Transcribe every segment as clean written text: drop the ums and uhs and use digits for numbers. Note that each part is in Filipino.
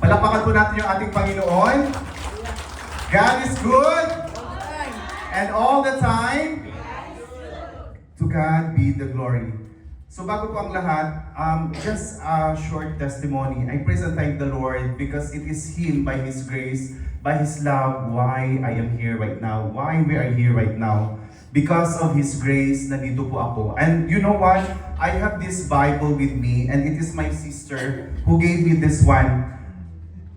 Palakpakan po natin yung ating Panginoon. God is good. And all the time, to God be the glory. So bago po ang lahat, just a short testimony. I praise and thank the Lord because it is Him, by His grace, by His love, why I am here right now, why we are here right now. Because of His grace, nandito po ako. And you know what? I have this Bible with me and it is my sister who gave me this one.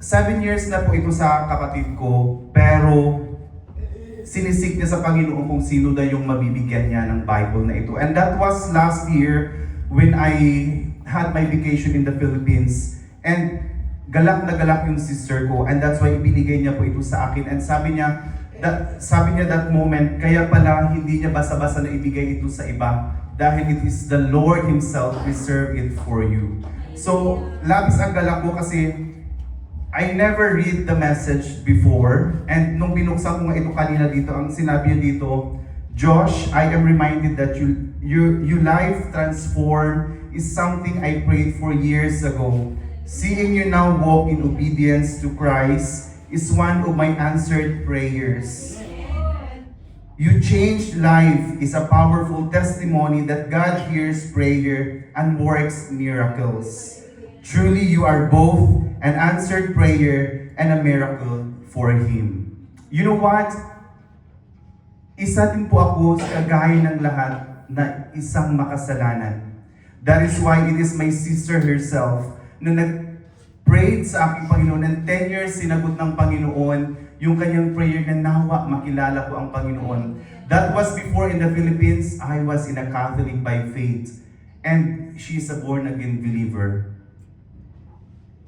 7 years na po ito sa kapatid ko, pero sinisik niya sa Panginoon kung sino daw yung mabibigyan niya ng Bible na ito. And that was last year when I had my vacation in the Philippines. And galak na galak yung sister ko. And that's why ibinigay niya po ito sa akin. And sabi niya that moment, kaya pala hindi niya basta-basta na ibigay ito sa iba. Dahil it is the Lord Himself reserved it for you. So, labis ang galak ko kasi I never read the message before, and nung binuksan ko nga ito kanina dito, ang sinabi niya dito, Josh, I am reminded that your life transform is something I prayed for years ago. Seeing you now walk in obedience to Christ is one of my answered prayers. You changed life is a powerful testimony that God hears prayer and works miracles. Truly, you are both an answered prayer and a miracle for Him. You know what? Isa din po ako sa kagaya ng lahat na isang makasalanan. That is why it is my sister herself na nag-prayed sa aking Panginoon and 10 years sinagot ng Panginoon yung kanyang prayer na nawa makilala ko ang Panginoon. That was before in the Philippines, I was in a Catholic by faith. And she is a born-again believer.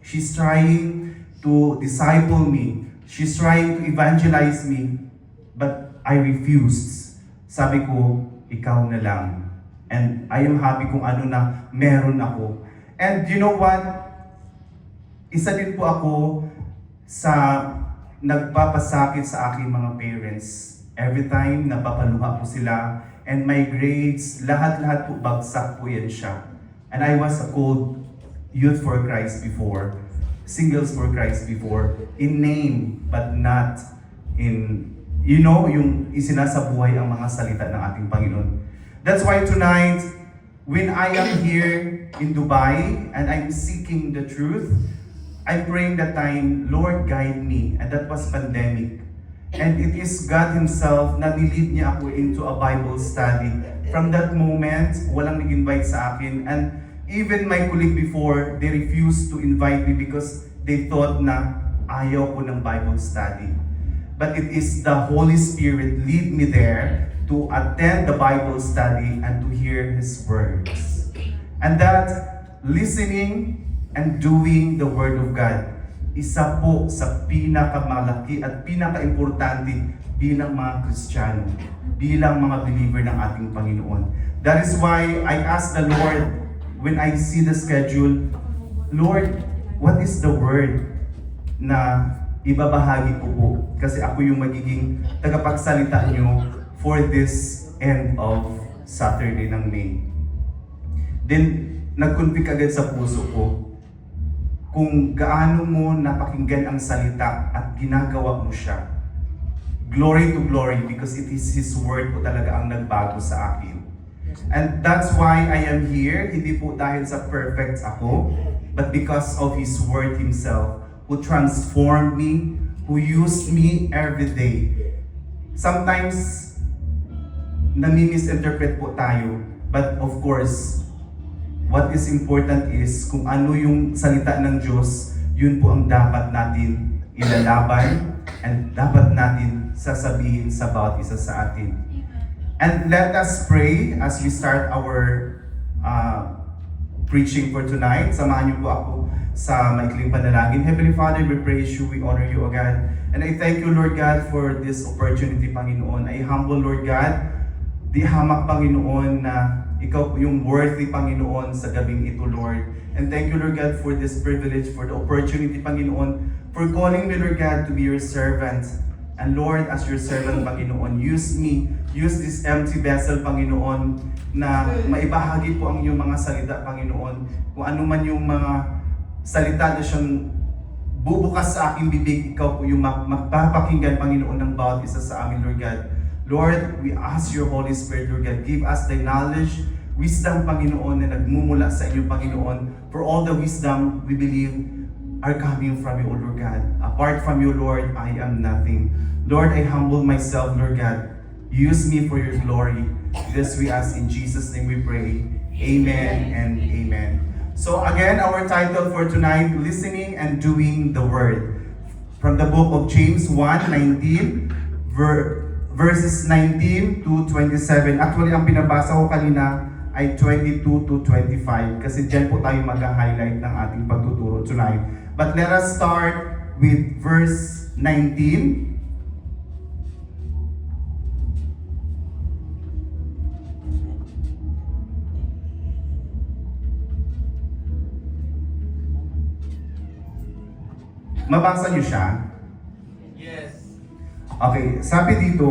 She's trying to disciple me. She's trying to evangelize me. But I refused. Sabi ko, ikaw na lang. And I am happy kung ano na meron ako. And you know what? Isa din po ako sa nagpapasakit sa aking mga parents. Every time napapaluha po sila. And my grades, lahat-lahat po bagsak po yan siya. And I was a cold Youth for Christ before, Singles for Christ before, in name but not in, yung isinasabuhay ang mga salita ng ating Panginoon. That's why tonight, when I am here in Dubai and I'm seeking the truth, I'm praying that time, Lord, guide me. And that was pandemic. And it is God Himself na nilid niya ako into a Bible study. From that moment, walang nag-invite sa akin. And even my colleague before, they refused to invite me because they thought na ayaw ko ng Bible study. But it is the Holy Spirit lead me there to attend the Bible study and to hear His words. And that listening and doing the Word of God, isa po sa pinakamalaki at pinaka-importante bilang mga Kristiyano, bilang mga believer ng ating Panginoon. That is why I ask the Lord, when I see the schedule, Lord, what is the word na ibabahagi ko po? Kasi ako yung magiging tagapagsalita nyo for this end of Saturday ng May. Then, nag-convict agad sa puso ko kung gaano mo napakinggan ang salita at ginagawa mo siya. Glory to glory because it is His word po talaga ang nagbago sa akin. And that's why I am here, hindi po dahil sa perfect ako, but because of His Word Himself, who transformed me, who used me every day. Sometimes, nami-misinterpret po tayo, but of course, what is important is kung ano yung salita ng Diyos, yun po ang dapat natin ilalaban and dapat natin sasabihin sa bawat isa sa atin. And let us pray as we start our preaching for tonight. Samahan niyo po ako sa maikling panalangin. Heavenly Father, we praise you, we honor you, O God. And I thank you, Lord God, for this opportunity, Panginoon. I humble, Lord God, di hamak, Panginoon, na ikaw po yung worthy, Panginoon, sa gabing ito, Lord. And thank you, Lord God, for this privilege, for the opportunity, Panginoon, for calling me, Lord God, to be your servant. And Lord, as your servant, Panginoon, use me, use this empty vessel, Panginoon, na maibahagi po ang iyong mga salita, Panginoon. Kung ano man yung mga salita na siyang bubukas sa aking bibig, ikaw po yung magpapakinggan, Panginoon, ng bawat isa sa amin, Lord God. Lord, we ask your Holy Spirit, Lord God, give us the knowledge, wisdom, Panginoon, na nagmumula sa inyo, Panginoon. For all the wisdom we believe are coming from you, O Lord God. Apart from you, Lord, I am nothing. Lord, I humble myself, Lord God. Use me for your glory. This we ask in Jesus' name we pray. Amen and amen. So again, our title for tonight, Listening and Doing the Word. From the book of James 1:19, verses 19 to 27. Actually, ang pinabasa ko kanina ay 22 to 25 kasi dyan po tayo mag-highlight ng ating pagtuturo tonight. But let us start with verse 19. Mabasa niyo siya? Yes. Okay, sabi dito,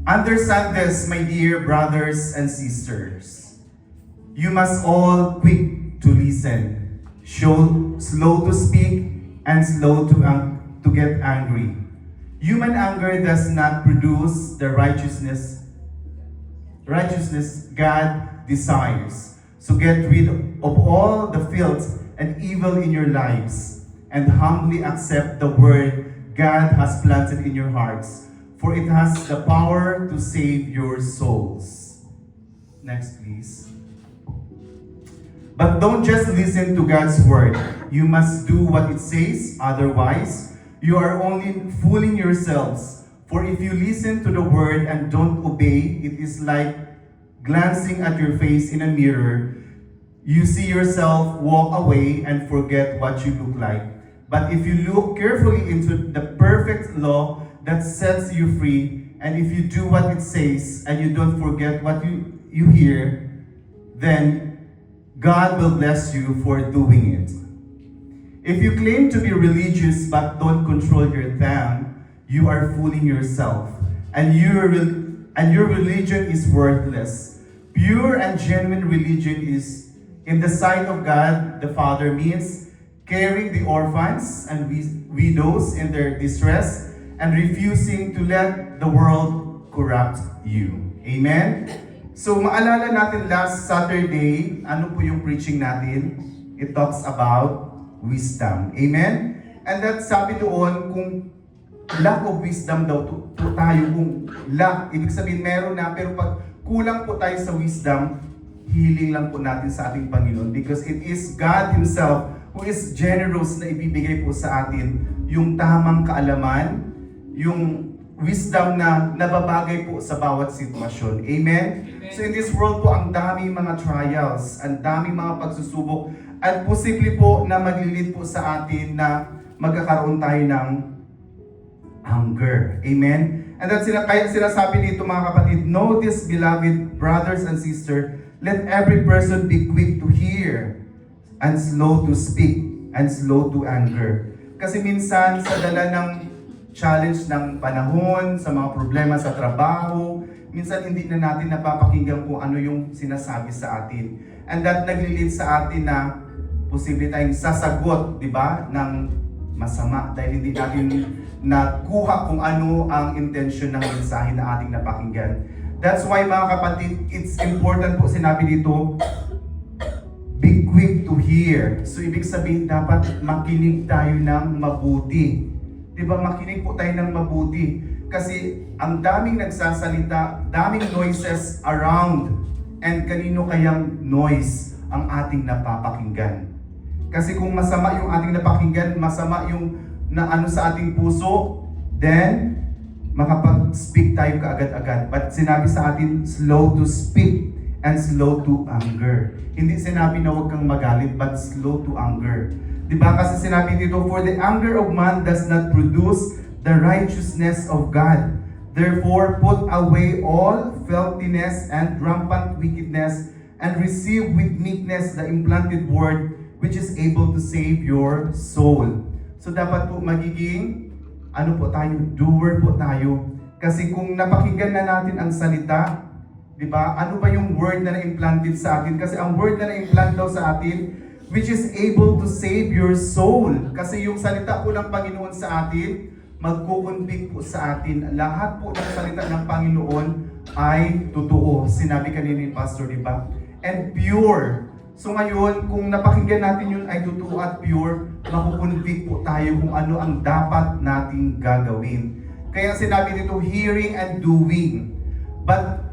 understand this, my dear brothers and sisters. You must all quick to listen, slow to speak, and slow to get angry. Human anger does not produce the righteousness God desires. So get rid of all the filth and evil in your lives, and humbly accept the word God has planted in your hearts, for it has the power to save your souls. Next, please. But don't just listen to God's word. You must do what it says, otherwise, you are only fooling yourselves. For if you listen to the word and don't obey, it is like glancing at your face in a mirror. You see yourself walk away and forget what you look like. But if you look carefully into the perfect law that sets you free, and if you do what it says and you don't forget what you hear, then God will bless you for doing it. If you claim to be religious but don't control your tongue, you are fooling yourself, and your religion is worthless. Pure and genuine religion is, in the sight of God the Father, means caring the orphans and widows in their distress, and refusing to let the world corrupt you. Amen? So maalala natin last Saturday, ano po yung preaching natin? It talks about wisdom. Amen? And that sabi doon, kung lack of wisdom daw po tayo, kung lack, ibig sabihin meron na, pero pag kulang po tayo sa wisdom, healing lang po natin sa ating Panginoon, because it is God Himself who is generous na ibibigay po sa atin yung tamang kaalaman, yung wisdom na nababagay po sa bawat sitwasyon. Amen? So in this world po, ang daming mga trials, ang daming mga pagsusubok, at posible po na maglilid po sa atin na magkakaroon tayo ng hunger. Amen? And that's kaya sinasabi dito, mga kapatid, know this, beloved brothers and sisters, let every person be quick to hear, and slow to speak, and slow to anger. Kasi minsan sa dala ng challenge ng panahon, sa mga problema sa trabaho, minsan hindi na natin napapakinggan kung ano yung sinasabi sa atin. And that naglilid sa atin na posible tayong sasagot, di ba, ng masama dahil hindi natin nakuha kung ano ang intention ng mensahe na ating napakinggan. That's why, mga kapatid, it's important po sinabi dito, be quick to hear. So ibig sabihin, dapat makinig tayo ng mabuti. Diba, makinig po tayo ng mabuti. Kasi ang daming nagsasalita, daming noises around. And kanino kayang noise ang ating napapakinggan? Kasi kung masama yung ating napakinggan, masama yung na ano sa ating puso, then makapag-speak tayo kaagad-agad. But sinabi sa atin, slow to speak and slow to anger. Hindi sinabi na huwag kang magalit, but slow to anger. Diba? Kasi sinabi dito, for the anger of man does not produce the righteousness of God. Therefore, put away all filthiness and rampant wickedness, and receive with meekness the implanted word, which is able to save your soul. So dapat po magiging, ano po tayo, doer po tayo. Kasi kung napakinggan na natin ang salita, di ba? Ano ba yung word na na-implanted sa atin? Kasi ang word na na-implant daw sa atin, which is able to save your soul. Kasi yung salita po ng Panginoon sa atin, magkukunbig po sa atin. Lahat po ng salita ng Panginoon ay totoo. Sinabi kanina ni Pastor, di ba? And pure. So ngayon, kung napakinggan natin yun ay totoo at pure, makukunbig po tayo kung ano ang dapat nating gagawin. Kaya sinabi dito, hearing and doing. But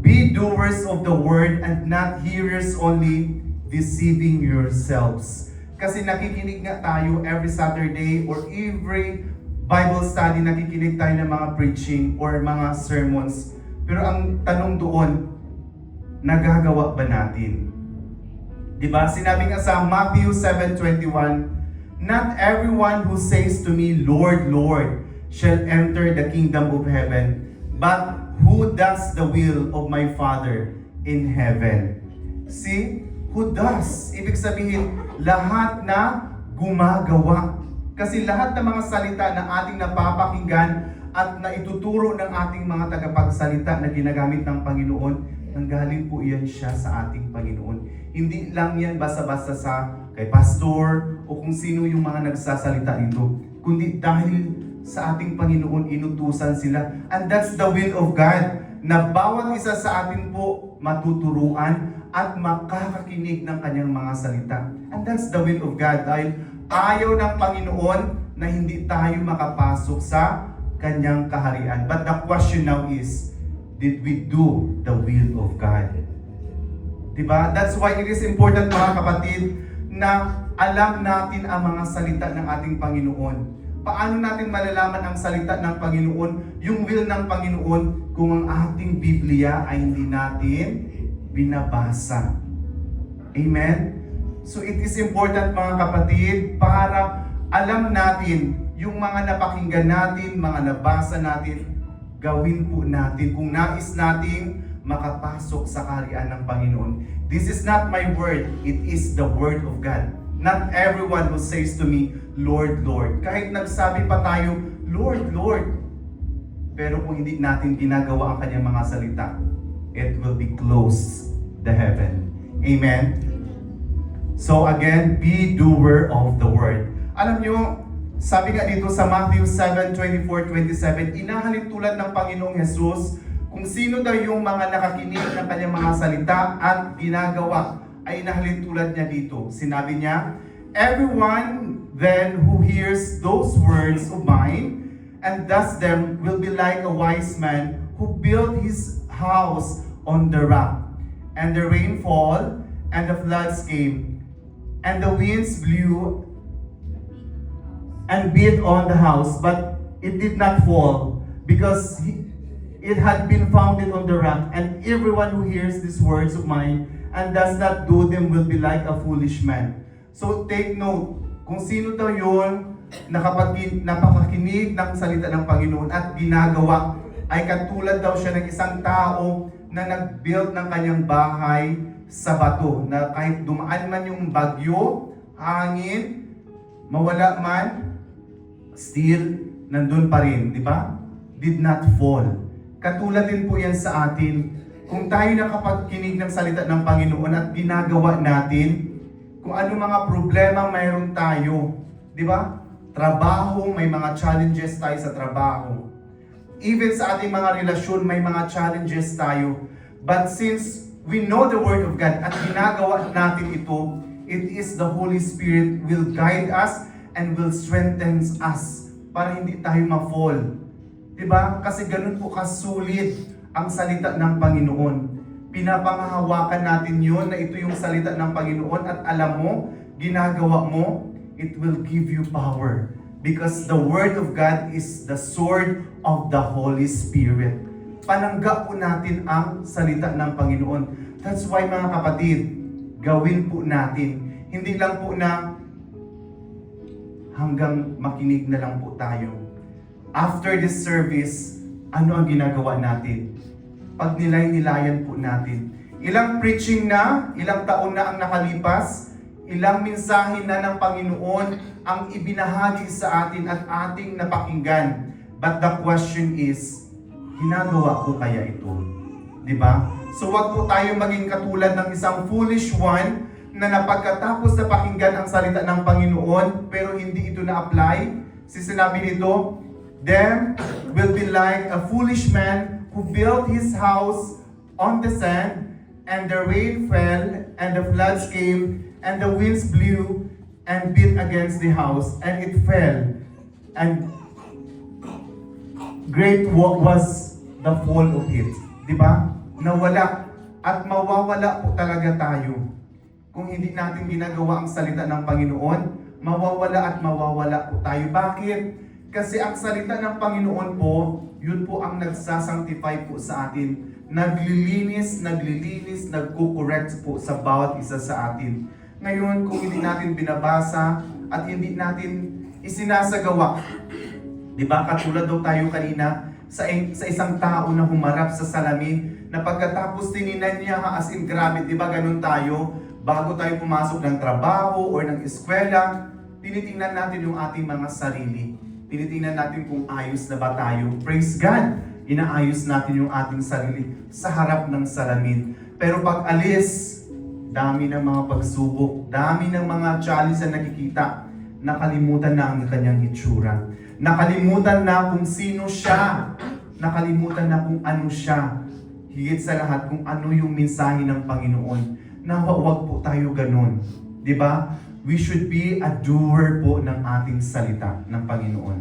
be doers of the word and not hearers only, deceiving yourselves. Kasi nakikinig nga tayo every Saturday or every Bible study, nakikinig tayo ng mga preaching or mga sermons. Pero ang tanong doon, nagagawa ba natin? Diba? Sinabi nga sa Matthew 7:21, not everyone who says to me, Lord, Lord, shall enter the kingdom of heaven, but who does the will of my Father in heaven. See? Who does? Ibig sabihin, lahat na gumagawa. Kasi lahat ng mga salita na ating napapakinggan at na ituturo ng ating mga tagapagsalita na ginagamit ng Panginoon, nanggaling po iyan siya sa ating Panginoon. Hindi lang yan basta-basta sa kay pastor o kung sino yung mga nagsasalita nito, kundi dahil sa ating Panginoon inutusan sila. And that's the will of God, na bawat isa sa atin po matuturuan at makakakinig ng kanyang mga salita. And that's the will of God, dahil ayaw ng Panginoon na hindi tayo makapasok sa kanyang kaharian. But the question now is, did we do the will of God? Diba? That's why it is important, mga kapatid, na alam natin ang mga salita ng ating Panginoon. Paano natin malalaman ang salita ng Panginoon, yung will ng Panginoon, kung ang ating Biblia ay hindi natin binabasa? Amen? So it is important, mga kapatid, para alam natin yung mga napakinggan natin, mga nabasa natin, gawin po natin kung nais nating makapasok sa kaharian ng Panginoon. This is not my word, it is the word of God. Not everyone who says to me, Lord, Lord. Kahit nagsabi pa tayo, Lord, Lord. Pero kung hindi natin ginagawa ang kanyang mga salita, it will be closed the heaven. Amen? So again, be doer of the word. Alam nyo, sabi nga dito sa Matthew 7:24-27, inahalin tulad ng Panginoong Jesus kung sino daw yung mga nakakinig ng kanyang mga salita at ginagawa, ay inahalin tulad niya dito. Sinabi niya, everyone then who hears those words of mine and does them will be like a wise man who built his house on the rock. And the rain fall, and the floods came, and the winds blew and beat on the house, but it did not fall, because it had been founded on the rock. And everyone who hears these words of mine and does not do them will be like a foolish man. So take note, kung sino daw yun napakakinig ng salita ng Panginoon at ginagawa, ay katulad daw siya ng isang tao na nag-build ng kanyang bahay sa bato, na kahit dumaan man yung bagyo, hangin, mawala man, still nandun pa rin, di ba? Did not fall. Katulad din po yan sa atin. Kung tayo nakapagkinig ng salita ng Panginoon at ginagawa natin, kung ano mga problema mayroon tayo, di ba? Trabaho, may mga challenges tayo sa trabaho. Even sa ating mga relasyon, may mga challenges tayo. But since we know the Word of God at ginagawa natin ito, it is the Holy Spirit will guide us and will strengthen us para hindi tayo ma-fall. Diba? Kasi ganun po kasulit ang salita ng Panginoon. Pinapangahawakan natin yun na ito yung salita ng Panginoon at alam mo, ginagawa mo, it will give you power. Because the Word of God is the sword of the Holy Spirit. Panangga po natin ang salita ng Panginoon. That's why, mga kapatid, gawin po natin. Hindi lang po na hanggang makinig na lang po tayo. After this service, ano ang ginagawa natin? Pag nilay-nilayan po natin. Ilang preaching na, ilang taon na ang nakalipas, ilang mensahe na ng Panginoon ang ibinahagi sa atin at ating napakinggan. But the question is, ginagawa ko kaya ito? Diba? So wag po tayo maging katulad ng isang foolish one na napagkatapos na pakinggan ang salita ng Panginoon, pero hindi ito na-apply. Sinabi nito, them will be like a foolish man who built his house on the sand, and the rain fell, and the floods came, and the winds blew and beat against the house, and it fell. And great was the fall of it. Di ba? Nawala at mawawala po talaga tayo. Kung hindi natin ginagawa ang salita ng Panginoon, mawawala at mawawala po tayo. Bakit? Kasi ang salita ng Panginoon po, yun po ang nagsasanctify po sa atin. Naglilinis, nagko-correct po sa bawat isa sa atin. Ngayon, kung hindi natin binabasa at hindi natin isinasagawa, di ba, katulad daw tayo kanina sa isang tao na humarap sa salamin, na pagkatapos tininan niya, as in grabe, di ba, ganun tayo, bago tayo pumasok ng trabaho o ng eskwela, tinitingnan natin yung ating mga sarili. Tinitingnan natin kung ayos na ba tayo. Praise God! Inaayos natin yung ating sarili sa harap ng salamin. Pero pag alis, dami ng mga pagsubok, dami ng mga challenge na nakikita, nakalimutan na ang kanyang hitsura. Nakalimutan na kung sino siya. Nakalimutan na kung ano siya. Higit sa lahat kung ano yung mensahe ng Panginoon. Na huwag po tayo ganun. Diba? We should be a doer po ng ating salita ng Panginoon.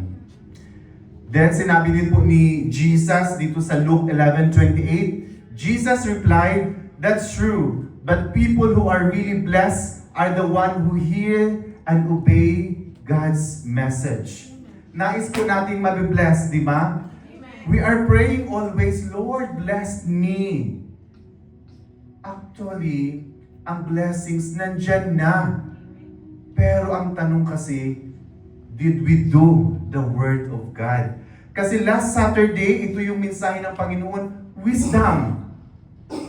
Then sinabi din po ni Jesus dito sa Luke 11:28, Jesus replied, "That's true, but people who are really blessed are the one who hear and obey God's message." Nais po nating mabibless, di ba? We are praying always, Lord, bless me. Actually, ang blessings nandyan na. Pero ang tanong kasi, did we do the Word of God? Kasi last Saturday, ito yung mensahe ng Panginoon, wisdom.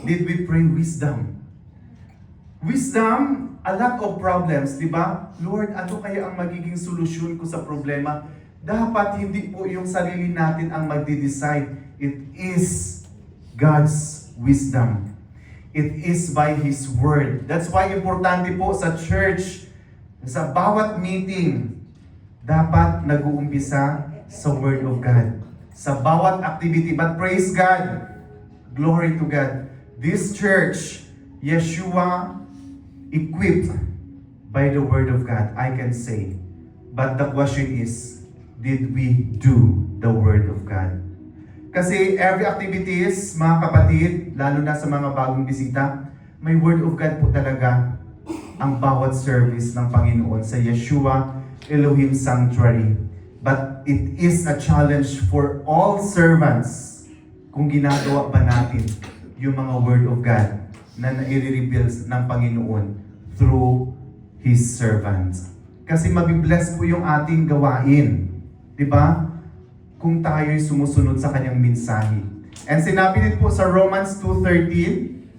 Did we pray wisdom? Wisdom, a lot of problems, di ba? Lord, ano kaya ang magiging solusyon ko sa problema? Dapat hindi po yung sarili natin ang magde-decide. It is God's wisdom. It is by His Word. That's why importante po sa church, sa bawat meeting, dapat nag-uumpisa sa Word of God. Sa bawat activity. But praise God, glory to God. This church, Yeshua, equipped by the Word of God, I can say. But the question is, did we do the Word of God? Kasi every activities, mga kapatid, lalo na sa mga bagong bisita, may Word of God po talaga ang bawat service ng Panginoon sa Yeshua Elohim Sanctuary. But it is a challenge for all servants kung ginagawa ba natin yung mga Word of God na nai-reveal ng Panginoon through His servants. Kasi mabibless po yung ating gawain. Diba? Kung tayo'y sumusunod sa kanyang mensahe. And sinabi din po sa Romans 2:13,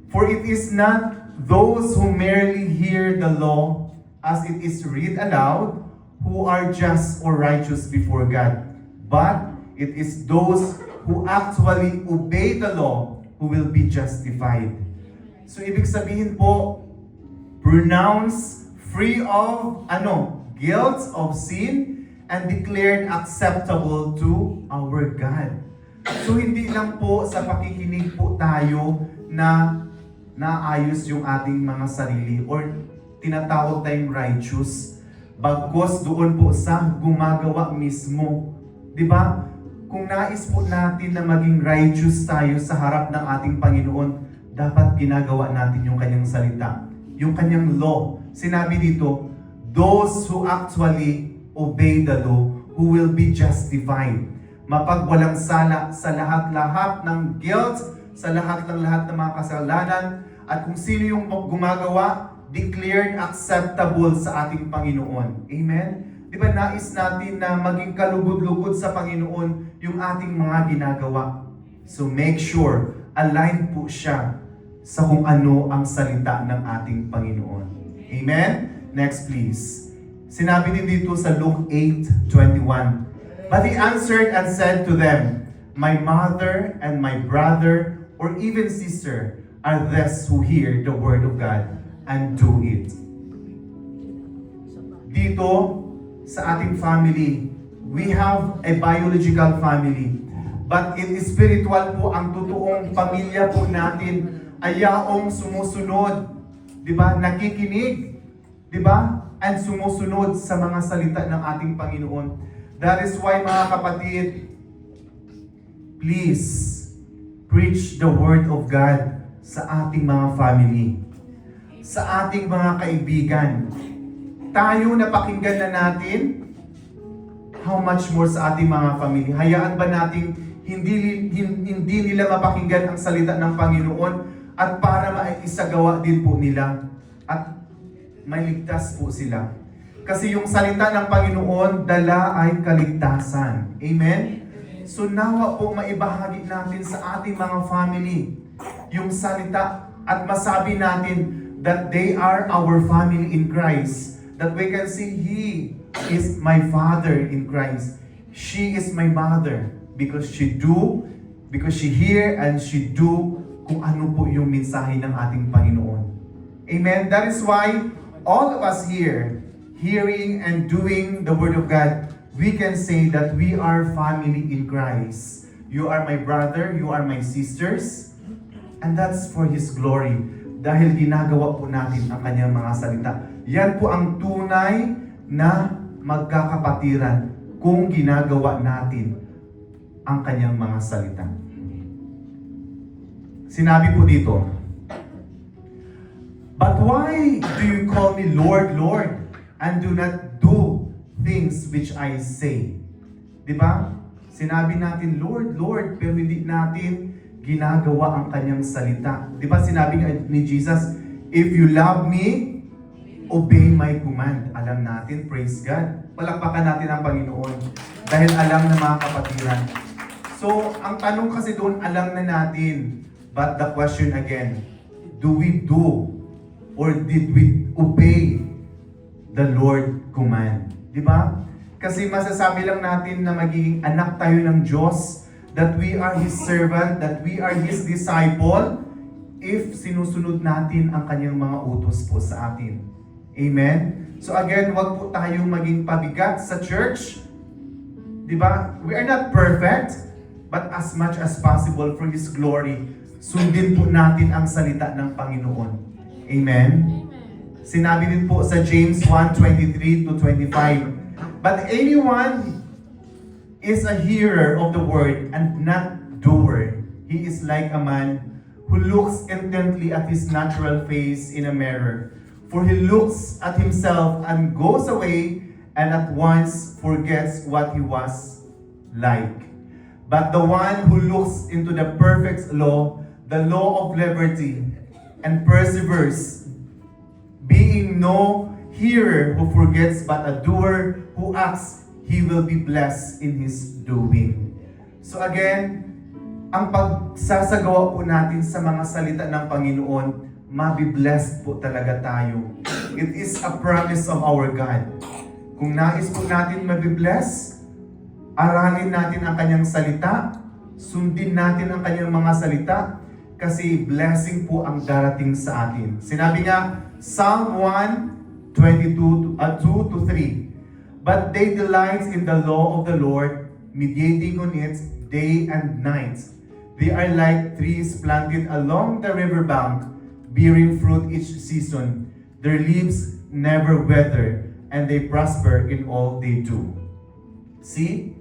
"For it is not those who merely hear the law as it is read aloud who are just or righteous before God, but it is those who actually obey the law who will be justified." So ibig sabihin po, pronounced free of guilt of sin and declared acceptable to our God. So hindi lang po sa pakikinig po tayo na naayos yung ating mga sarili or tinatawag tayong righteous, bagkos doon po sa gumagawa mismo. Di ba? Kung nais po natin na maging righteous tayo sa harap ng ating Panginoon, dapat ginagawa natin yung kanyang salita, yung kanyang law. Sinabi dito, those who actually obey the law, who will be justified. Mapagwalang sala sa lahat-lahat ng guilt, sa lahat ng mga kasalanan, at kung sino yung gumagawa, declared acceptable sa ating Panginoon. Amen? Di ba nais natin na maging kalugod-lugod sa Panginoon yung ating mga ginagawa? So make sure, align po siya sa kung ano ang salita ng ating Panginoon. Amen? Next please. Sinabi din dito sa Luke 8:21, "But he answered and said to them, My mother and my brother or even sister are those who hear the word of God and do it. Dito, sa ating family, we have a biological family. But in spiritual po, ang totoong pamilya po natin ay yaong sumusunod, di ba? Nakikinig, di ba? And sumusunod sa mga salita ng ating Panginoon. That is why, mga kapatid, please preach the Word of God sa ating mga family, sa ating mga kaibigan. Tayo napakinggan na natin, how much more sa ating mga family. Hayaan ba nating hindi nila mapakinggan ang salita ng Panginoon at para maisagawa din po nila at maligtas po sila. Kasi yung salita ng Panginoon, dala ay kaligtasan. Amen? So nawa po maibahagi natin sa ating mga family yung salita at masabi natin that they are our family in Christ. That we can say, He is my father in Christ. She is my mother because she hear and she do kung ano po yung mensahe ng ating Panginoon. Amen? That is why all of us here, hearing and doing the Word of God, we can say that we are family in Christ. You are my brother, you are my sisters, and that's for His glory. Dahil ginagawa po natin ang kanyang mga salita. Yan po ang tunay na magkakapatiran kung ginagawa natin ang kanyang mga salita. Sinabi po dito, "But why do you call me Lord, Lord, and do not do things which I say?" Diba? Sinabi natin, Lord, Lord, pero hindi natin ginagawa ang kanyang salita. Diba sinabi ni Jesus, "If you love me, obey my command." Alam natin, praise God. Palakpakan natin ang Panginoon dahil alam na mga kapatiran. So, ang tanong kasi doon, alam na natin. But the question again, do we do or did we obey the Lord command? Di ba? Kasi masasabi lang natin na magiging anak tayo ng Diyos, that we are His servant, that we are His disciple, if sinusunod natin ang kanyang mga utos po sa atin. Amen? So again, wag po tayong maging pabigat sa church. Di ba? We are not perfect, but as much as possible for His glory, sundin po natin ang salita ng Panginoon. Amen? Sinabi din po sa James 1:23-25, "But anyone is a hearer of the word and not doer. He is like a man who looks intently at his natural face in a mirror. For he looks at himself and goes away and at once forgets what he was like. But the one who looks into the perfect law, the law of liberty, and perseveres, being no hearer who forgets but a doer who acts, he will be blessed in his doing." So again, ang pagsasagawa po natin sa mga salita ng Panginoon, mabiblessed po talaga tayo. It is a promise of our God. Kung nais po natin mabibless, aralin natin ang kanyang salita, sundin natin ang kanyang mga salita, kasi blessing po ang darating sa atin. Sinabi nga, Psalm 1:2-3, "But they delight in the law of the Lord, meditating on it day and night. They are like trees planted along the riverbank, bearing fruit each season. Their leaves never wither, and they prosper in all they do." See?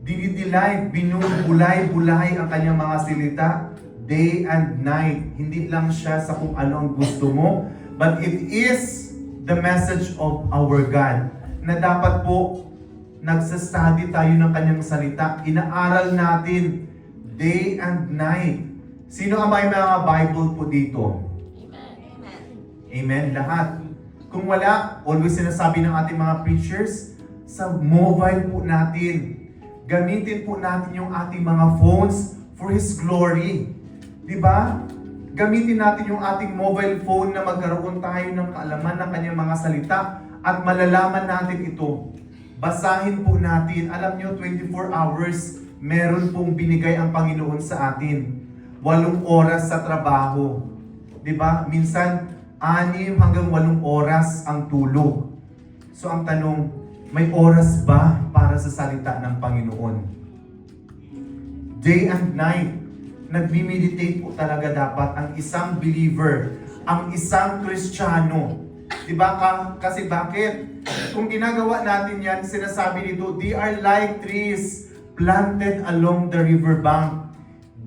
Dinidelight, binubulay-bulay ang kanyang mga salita day and night. Hindi lang siya sa kung ano ang gusto mo, but it is the message of our God na dapat po nagsastudy tayo ng kanyang salita. Inaaral natin day and night. Sino ang may mga Bible po dito? Amen. Lahat. Kung wala, always sinasabi ng ating mga preachers, sa mobile po natin. Gamitin po natin yung ating mga phones for His glory. Diba? Gamitin natin yung ating mobile phone na magkaroon tayo ng kaalaman ng kanyang mga salita at malalaman natin ito. Basahin po natin. Alam nyo, 24 hours, meron pong binigay ang Panginoon sa atin. 8 oras sa trabaho. Diba? Minsan, 6 hanggang 8 oras ang tulog. So ang tanong, may oras ba para sa salita ng Panginoon? Day and night, nagmi-meditate po talaga dapat ang isang believer, ang isang Kristiyano. Diba? Kasi bakit? Kung ginagawa natin yan, sinasabi dito, they are like trees planted along the riverbank,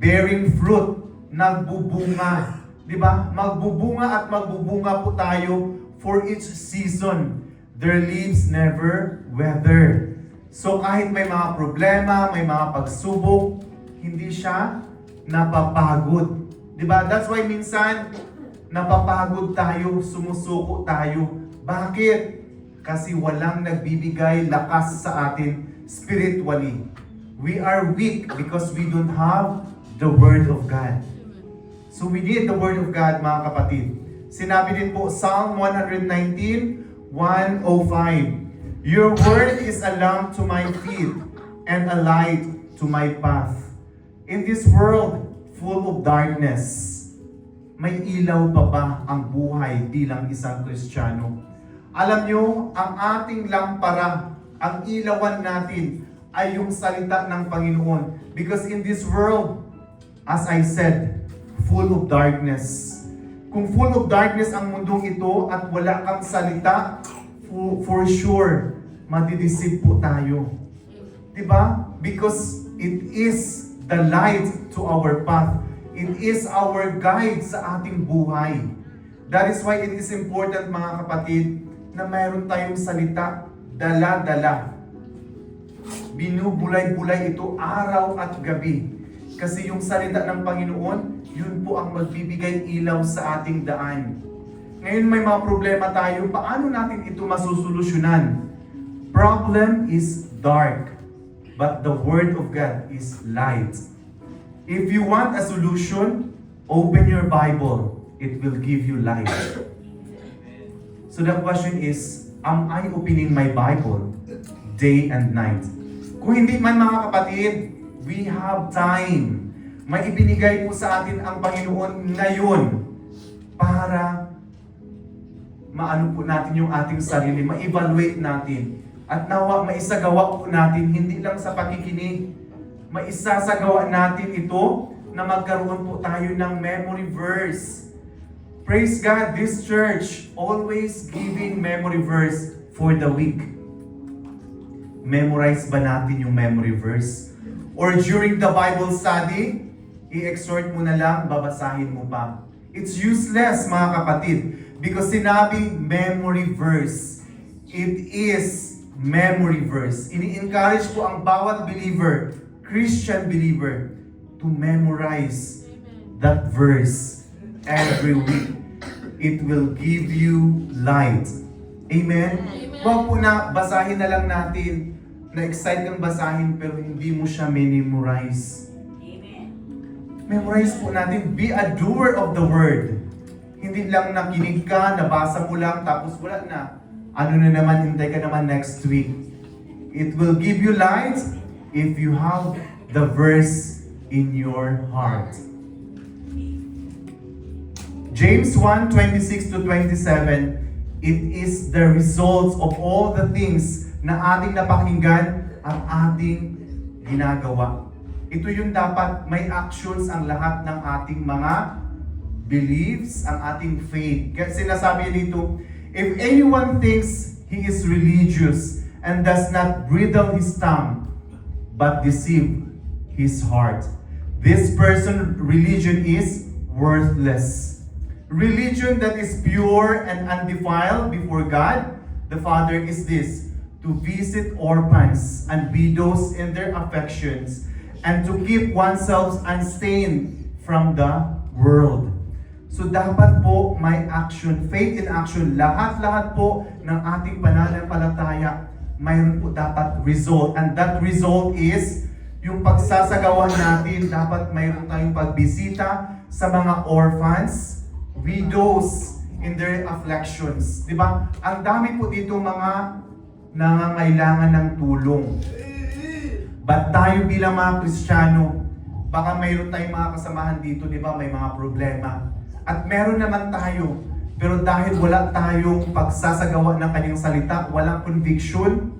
bearing fruit, nagbubunga. Diba? Magbubunga at magbubunga po tayo for each season. Their leaves never wither. So kahit may mga problema, may mga pagsubok, hindi siya napapagod. Diba? That's why minsan, napapagod tayo, sumusuko tayo. Bakit? Kasi walang nagbibigay lakas sa atin spiritually. We are weak because we don't have the Word of God. So we need the Word of God, mga kapatid. Sinabi din po, Psalm 119:105, Your Word is a lamp to my feet and a light to my path. In this world full of darkness, may ilaw pa ba ang buhay bilang isang Kristiyano? Alam nyo, ang ating lampara, ang ilawan natin, ay yung salita ng Panginoon. Because in this world, as I said, full of darkness. Kung full of darkness ang mundong ito at wala kang salita, for sure, madidisip po tayo. Diba? Because it is the light to our path. It is our guide sa ating buhay. That is why it is important, mga kapatid, na mayroon tayong salita, dala-dala. Binubulay-bulay ito araw at gabi. Kasi yung salita ng Panginoon, yun po ang magbibigay ilaw sa ating daan. Ngayon may mga problema tayo, paano natin ito masusolusyonan? Problem is dark, but the Word of God is light. If you want a solution, open your Bible. It will give you light. So the question is, am I opening my Bible day and night? Kung hindi man, mga kapatid, we have time. May ibinigay po sa atin ang Panginoon ngayon para maano po natin yung ating sarili, ma-evaluate natin. At nawa, maisagawa po natin, hindi lang sa pakikinig, maisasagawa natin ito na magkaroon po tayo ng memory verse. Praise God, this church always giving memory verse for the week. Memorize ba natin yung memory verse? Or during the Bible study, i-exhort mo na lang, babasahin mo pa. It's useless, mga kapatid, because sinabi memory verse. It is memory verse. Ini-encourage po ang bawat believer, Christian believer, to memorize that verse every week. It will give you light. Amen? Huwag po na basahin na lang natin, na-excite kang basahin pero hindi mo siya memorize. Memorize po natin, be a doer of the word. Hindi lang nakinig ka, nabasa mo lang, tapos wala na. Ano na naman, hintay ka naman next week. It will give you light if you have the verse in your heart. James 1:26-27, it is the results of all the things na ating napakinggan at ating ginagawa. Ito yung dapat may actions ang lahat ng ating mga beliefs, ang ating faith. Kaya sinasabi dito, if anyone thinks he is religious and does not bridle his tongue, but deceive his heart, this person's religion is worthless. Religion that is pure and undefiled before God, the Father, is this: to visit orphans and widows in their afflictions, and to keep oneself unstained from the world. So dapat po may action, faith in action. Lahat-lahat po ng ating pananampalataya, mayroon po dapat result. And that result is, yung pagsasagawa natin, dapat mayroon tayong pagbisita sa mga orphans, widows in their afflictions. Di ba? Ang dami po dito mga nangangailangan ng tulong. But tayo bilang mga Kristiyano, baka mayroon tayong mga kasamahan dito, di ba? May mga problema. At meron naman tayo, Pero dahil wala tayong pagsasagawa ng kanyang salita, walang conviction,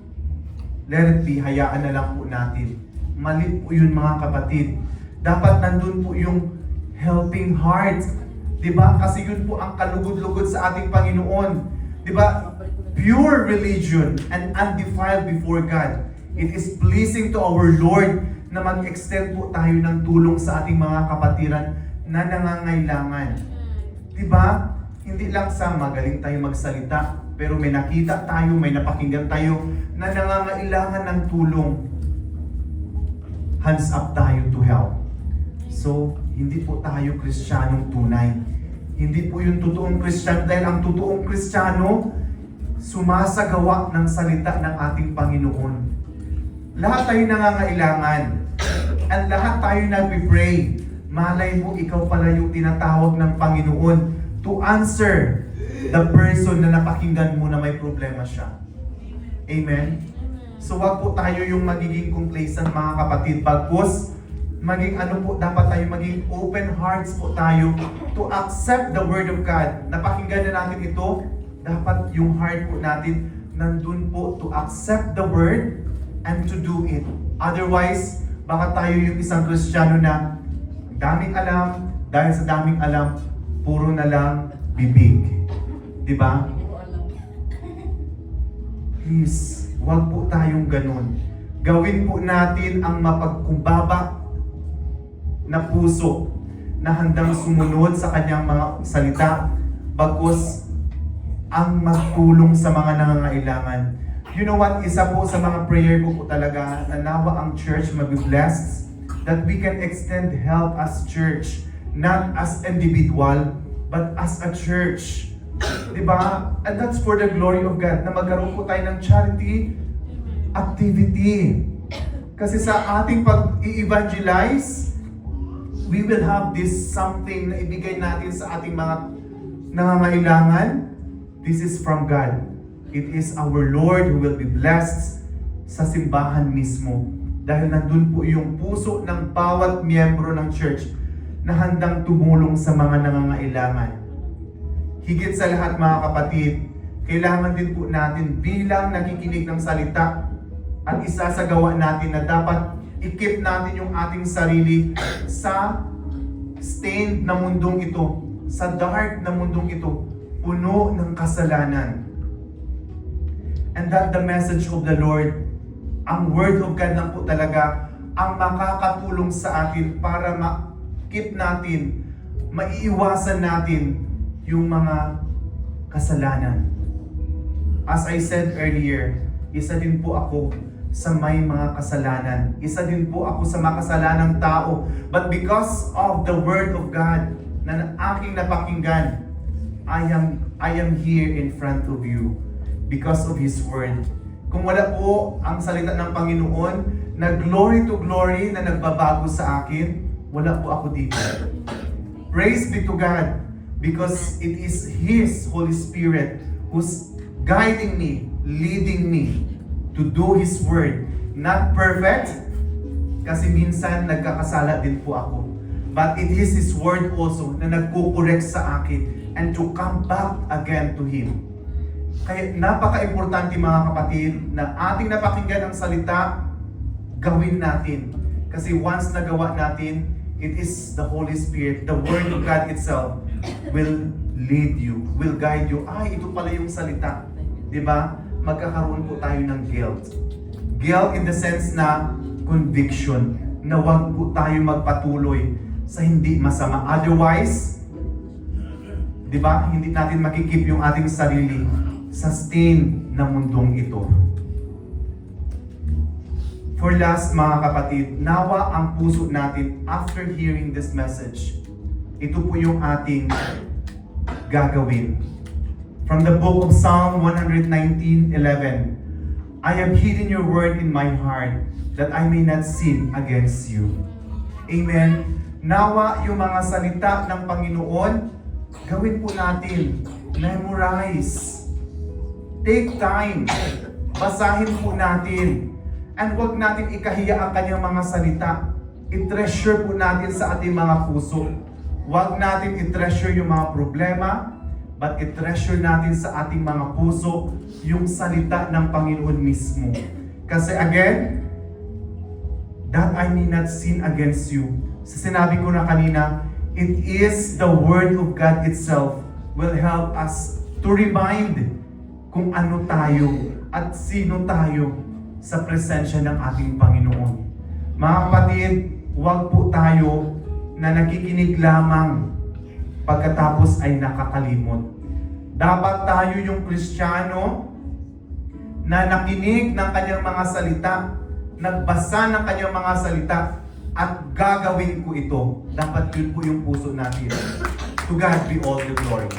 let it be, hayaan na lang po natin. Mali po yun mga kapatid. Dapat nandun po yung helping heart. Diba? Kasi yun po ang kalugod-lugod sa ating Panginoon. Diba? Pure religion and undefiled before God. It is pleasing to our Lord na mag-extend po tayo ng tulong sa ating mga kapatiran na nangangailangan. Diba? Hindi lang sa magaling tayo magsalita, pero may nakita tayo, may napakinggan tayo na nangangailangan ng tulong. Hands up tayo to help. So, hindi po tayo Kristiyanong tunay. Hindi po yung totoong Kristiyano dahil ang totoong Kristiyano sumasagawa ng salita ng ating Panginoon. Lahat tayo nangangailangan. At lahat tayo nagpipray. Malay mo, ikaw pala yung tinatawag ng Panginoon to answer the person na napakinggan mo na may problema siya. Amen? So wag po tayo yung magiging complacent mga kapatid. Bagkus, maging dapat tayo maging open hearts po tayo to accept the Word of God. Napakinggan na natin ito, dapat yung heart po natin nandun po to accept the Word and to do it. Otherwise, baka tayo yung isang Kristiyano na daming alam, dahil sa daming alam, puro na lang bibig. Diba? Please, wag po tayong ganun. Gawin po natin ang mapagkumbaba na puso na handang sumunod sa kanyang mga salita bagkus ang magtulong sa mga nangangailangan. You know what? Isa po sa mga prayer ko po talaga na nawa ang church mabiblessed that we can extend help as church, not as individual, but as a church. Diba? And that's for the glory of God, na magkaroon po tayo ng charity activity. Kasi sa ating pag-i-evangelize, we will have this something na ibigay natin sa ating mga nangangailangan. This is from God. It is our Lord who will be blessed sa simbahan mismo. Dahil nandun po yung puso ng bawat miyembro ng church na handang tumulong sa mga nangangailangan. Higit sa lahat mga kapatid, kailangan din po natin bilang nakikinig ng salita at isasagawa natin na dapat i-keep natin yung ating sarili sa stained na mundong ito, sa dark na mundong ito, puno ng kasalanan. And that the message of the Lord, ang Word of God lang po talaga ang makakatulong sa atin para ma-keep natin, maiiwasan natin yung mga kasalanan. As I said earlier, isa din po ako sa may mga kasalanan. Isa din po ako sa makasalanang tao. But because of the Word of God na aking napakinggan, I am here in front of you because of His Word. Kung wala po ang salita ng Panginoon na glory to glory na nagbabago sa akin, wala po ako dito. Praise be to God because it is His Holy Spirit who's guiding me, leading me to do His Word. Not perfect, kasi minsan nagkakasala din po ako. But it is His Word also na nagkukorek sa akin and to come back again to Him. Kaya napaka-importante mga kapatid na ating napakinggan ang salita, gawin natin. Kasi once nagawa natin, it is the Holy Spirit, the Word of God itself will lead you, will guide you. Ay, ito pala yung salita. Diba? Magkakaroon po tayo ng guilt. Guilt in the sense na conviction, na wag po tayo magpatuloy sa hindi masama. Otherwise, diba? Hindi natin makikip yung ating sarili sa stain na mundong ito. For last mga kapatid, nawa ang puso natin after hearing this message. Ito po yung ating gagawin. From the book of Psalm 119:11, I have hidden your word in my heart that I may not sin against you. Amen. Nawa yung mga salita ng Panginoon, gawin po natin. Memorize. Take time. Basahin po natin. And huwag natin ikahiya ang kanyang mga salita. I-treasure po natin sa ating mga puso. Huwag natin i-treasure yung mga problema, but i-treasure natin sa ating mga puso yung salita ng Panginoon mismo. Kasi again, that I may not sin against you. Sa sinabi ko na kanina, it is the Word of God itself will help us to remind kung ano tayo at sino tayo sa presensya ng ating Panginoon. Mga kapatid, huwag po tayo na nakikinig lamang pagkatapos ay nakakalimot. Dapat tayo yung Kristiyano na nakinig ng kanyang mga salita, nagbasa ng kanyang mga salita, at gagawin ko ito. Dapat yun po yung puso natin. To God be all the glory.